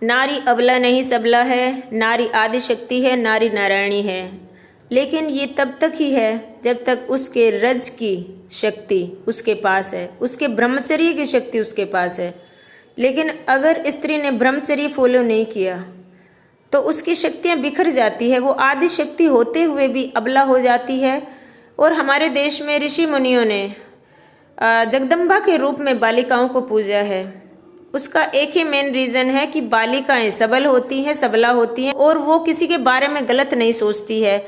नारी अबला नहीं सबला है, नारी आदि शक्ति है, नारी नारायणी है। लेकिन ये तब तक ही है जब तक उसके रज की शक्ति उसके पास है, उसके ब्रह्मचर्य की शक्ति उसके पास है। लेकिन अगर स्त्री ने ब्रह्मचर्य फॉलो नहीं किया तो उसकी शक्तियां बिखर जाती है, वो आदि शक्ति होते हुए भी अबला हो जाती है। और हमारे देश में ऋषि मुनियों ने जगदम्बा के रूप में बालिकाओं को पूजा है। उसका एक ही मेन रीजन है कि बालिकाएं सबल होती हैं, सबला होती हैं और वो किसी के बारे में गलत नहीं सोचती है,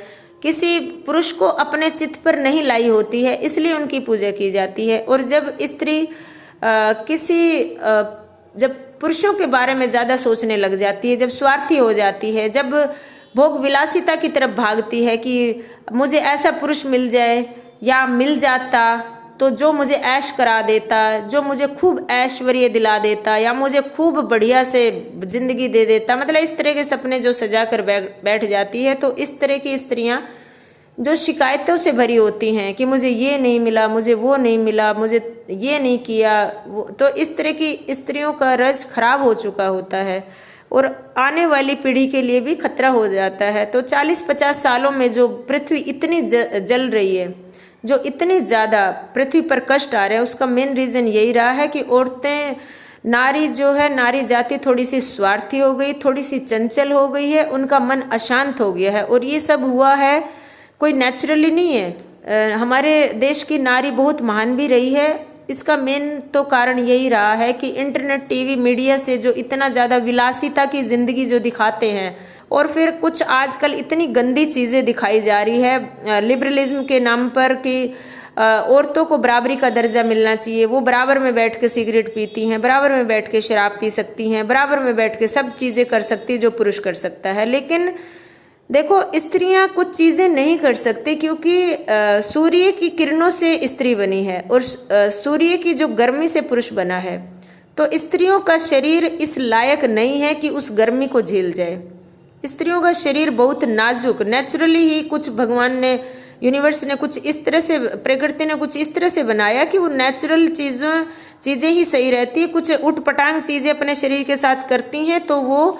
किसी पुरुष को अपने चित्त पर नहीं लाई होती है, इसलिए उनकी पूजा की जाती है। और जब स्त्री जब पुरुषों के बारे में ज्यादा सोचने लग जाती है, जब स्वार्थी हो जाती है, जब भोग विलासिता की तरफ भागती है कि मुझे ऐसा पुरुष मिल जाए या मिल जाता तो जो मुझे ऐश करा देता, जो मुझे खूब ऐश्वर्य दिला देता या मुझे खूब बढ़िया से जिंदगी दे देता, मतलब इस तरह के सपने जो सजा कर बैठ जाती है। तो इस तरह की स्त्रियां जो शिकायतों से भरी होती हैं कि मुझे ये नहीं मिला, मुझे वो नहीं मिला, मुझे ये नहीं किया, तो इस तरह की स्त्रियों का रस खराब हो चुका होता है और आने वाली पीढ़ी के लिए भी खतरा हो जाता है। तो 40-50 सालों में जो पृथ्वी इतनी जल रही है, जो इतने ज्यादा पृथ्वी पर कष्ट आ रहे हैं, उसका मेन रीजन यही रहा है कि औरतें, नारी जो है, नारी जाति थोड़ी सी स्वार्थी हो गई, थोड़ी सी चंचल हो गई है, उनका मन अशांत हो गया है। और ये सब हुआ है कोई नेचुरली नहीं है। हमारे देश की नारी बहुत महान भी रही है। इसका मेन तो कारण यही रहा है कि इंटरनेट, टीवी, मीडिया से जो इतना ज्यादा विलासिता की जिंदगी जो दिखाते हैं, और फिर कुछ आजकल इतनी गंदी चीजें दिखाई जा रही है लिबरलिज्म के नाम पर कि औरतों को बराबरी का दर्जा मिलना चाहिए, वो बराबर में बैठ के सिगरेट पीती हैं, बराबर में बैठ के शराब पी सकती हैं, बराबर में बैठ के सब चीजें कर सकती है जो पुरुष कर सकता है। लेकिन देखो, स्त्रियां कुछ चीजें नहीं कर सकती क्योंकि सूर्य की किरणों से स्त्री बनी है और सूर्य की जो गर्मी से पुरुष बना है। तो स्त्रियों का शरीर इस लायक नहीं है कि उस गर्मी को झेल जाए। स्त्रियों का शरीर बहुत नाजुक, नेचुरली ही कुछ भगवान ने, यूनिवर्स ने कुछ इस तरह से, प्रकृति ने कुछ इस तरह से बनाया कि वो नेचुरल चीजें ही सही रहती है। कुछ उठपटांग चीजें अपने शरीर के साथ करती हैं तो वो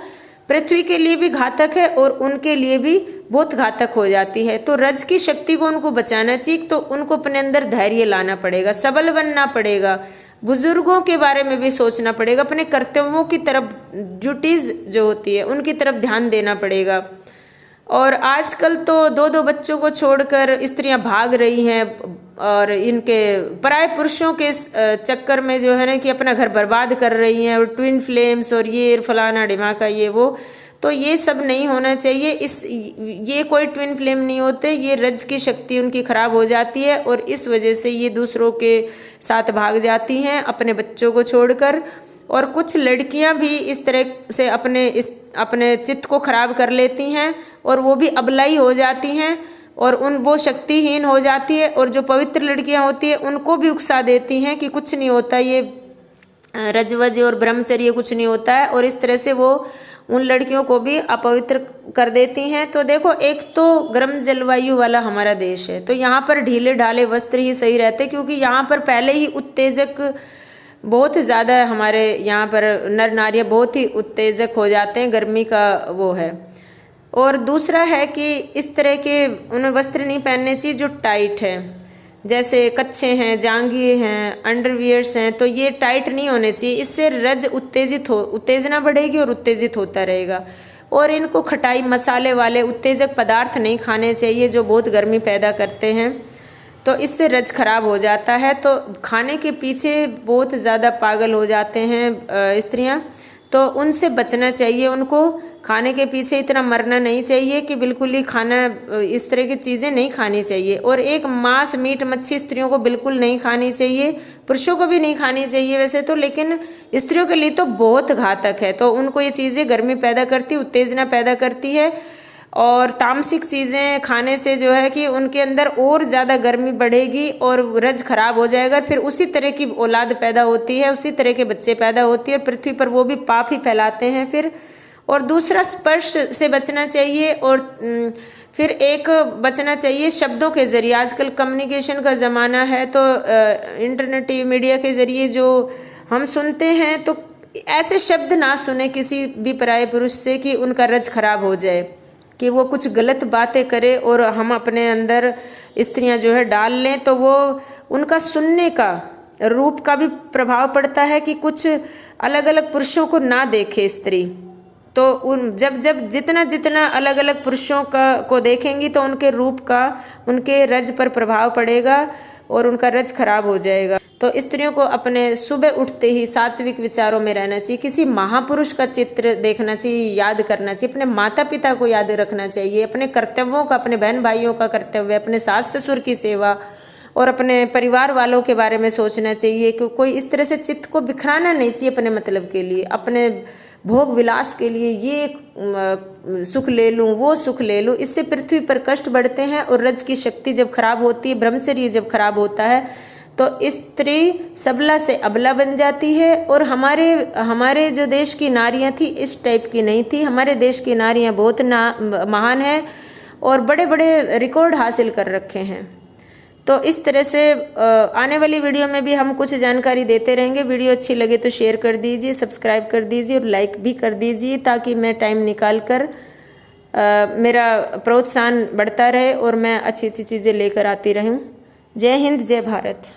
पृथ्वी के लिए भी घातक है और उनके लिए भी बहुत घातक हो जाती है। तो रज की शक्ति को उनको बचाना चाहिए, तो उनको अपने अंदर धैर्य लाना पड़ेगा, सबल बनना पड़ेगा, बुजुर्गों के बारे में भी सोचना पड़ेगा, अपने कर्तव्यों की तरफ, ड्यूटीज जो होती है उनकी तरफ ध्यान देना पड़ेगा। और आजकल तो 2-2 बच्चों को छोड़कर स्त्रियां भाग रही हैं और इनके पराये पुरुषों के चक्कर में जो है ना कि अपना घर बर्बाद कर रही हैं, और ट्विन फ्लेम्स और ये फलाना ढिमाका ये वो, तो ये सब नहीं होना चाहिए। ये कोई ट्विन फ्लेम नहीं होते, ये रज की शक्ति उनकी खराब हो जाती है और इस वजह से ये दूसरों के साथ भाग जाती हैं अपने बच्चों को छोड़कर। और कुछ लड़कियां भी इस तरह से अपने चित्त को खराब कर लेती हैं और वो भी अबलाई हो जाती हैं और वो शक्तिहीन हो जाती है। और जो पवित्र लड़कियां होती है उनको भी उकसा देती हैं कि कुछ नहीं होता, ये रजवज और ब्रह्मचर्य कुछ नहीं होता है, और इस तरह से वो उन लड़कियों को भी अपवित्र कर देती हैं। तो देखो, एक तो गर्म जलवायु वाला हमारा देश है, तो यहाँ पर ढीले ढाले वस्त्र ही सही रहते, क्योंकि यहाँ पर पहले ही उत्तेजक बहुत ज़्यादा है। हमारे यहाँ पर नर नारियाँ बहुत ही उत्तेजक हो जाते हैं, गर्मी का वो है। और दूसरा है कि इस तरह के उन्हें वस्त्र नहीं पहनने चाहिए जो टाइट है, जैसे कच्छे हैं, जांघिए हैं, अंडरवियर्स हैं, तो ये टाइट नहीं होने चाहिए। इससे रज उत्तेजना बढ़ेगी और उत्तेजित होता रहेगा। और इनको खटाई मसाले वाले उत्तेजक पदार्थ नहीं खाने चाहिए जो बहुत गर्मी पैदा करते हैं, तो इससे रज खराब हो जाता है। तो खाने के पीछे बहुत ज़्यादा पागल हो जाते हैं स्त्रियां, तो उनसे बचना चाहिए। उनको खाने के पीछे इतना मरना नहीं चाहिए कि बिल्कुल ही खाना, इस तरह की चीज़ें नहीं खानी चाहिए। और एक मांस, मीट, मच्छी स्त्रियों को बिल्कुल नहीं खानी चाहिए, पुरुषों को भी नहीं खानी चाहिए वैसे तो, लेकिन स्त्रियों के लिए तो बहुत घातक है। तो उनको ये चीज़ें गर्मी पैदा करती, उत्तेजना पैदा करती है, और तामसिक चीज़ें खाने से जो है कि उनके अंदर और ज़्यादा गर्मी बढ़ेगी और रज खराब हो जाएगा। फिर उसी तरह की औलाद पैदा होती है, उसी तरह के बच्चे पैदा होती है, और पृथ्वी पर वो भी पाप ही फैलाते हैं फिर। और दूसरा, स्पर्श से बचना चाहिए। और फिर एक बचना चाहिए शब्दों के जरिए। आजकल कम्युनिकेशन का ज़माना है, तो इंटरनेट, मीडिया के जरिए जो हम सुनते हैं, तो ऐसे शब्द ना सुने किसी भी पराये पुरुष से कि उनका रज खराब हो जाए, कि वो कुछ गलत बातें करे और हम अपने अंदर स्त्रियां जो है डाल लें, तो वो उनका सुनने का रूप का भी प्रभाव पड़ता है कि कुछ अलग अलग पुरुषों को ना देखे स्त्री। तो जब जितना अलग अलग पुरुषों को देखेंगी तो उनके रूप का, उनके रज पर प्रभाव पड़ेगा और उनका रज खराब हो जाएगा। तो स्त्रियों को अपने सुबह उठते ही सात्विक विचारों में रहना चाहिए, किसी महापुरुष का चित्र देखना चाहिए, याद करना चाहिए, अपने माता पिता को याद रखना चाहिए, अपने कर्तव्यों का, अपने बहन भाइयों का कर्तव्य, अपने सास ससुर की सेवा और अपने परिवार वालों के बारे में सोचना चाहिए कि कोई इस तरह से चित्त को बिखराना नहीं चाहिए अपने मतलब के लिए, अपने भोग विलास के लिए, ये सुख ले लूं, वो सुख ले लूं। इससे पृथ्वी पर कष्ट बढ़ते हैं और रज की शक्ति जब खराब होती है, ब्रह्मचर्य जब खराब होता है, तो स्त्री सबला से अबला बन जाती है। और हमारे जो देश की नारियां थी इस टाइप की नहीं थी। हमारे देश की नारियां बहुत महान है और बड़े बड़े रिकॉर्ड हासिल कर रखे हैं। तो इस तरह से आने वाली वीडियो में भी हम कुछ जानकारी देते रहेंगे। वीडियो अच्छी लगे तो शेयर कर दीजिए, सब्सक्राइब कर दीजिए और लाइक भी कर दीजिए, ताकि मैं टाइम निकाल कर मेरा प्रोत्साहन बढ़ता रहे और मैं अच्छी अच्छी चीज़ें लेकर आती रहूं। जय हिंद, जय भारत।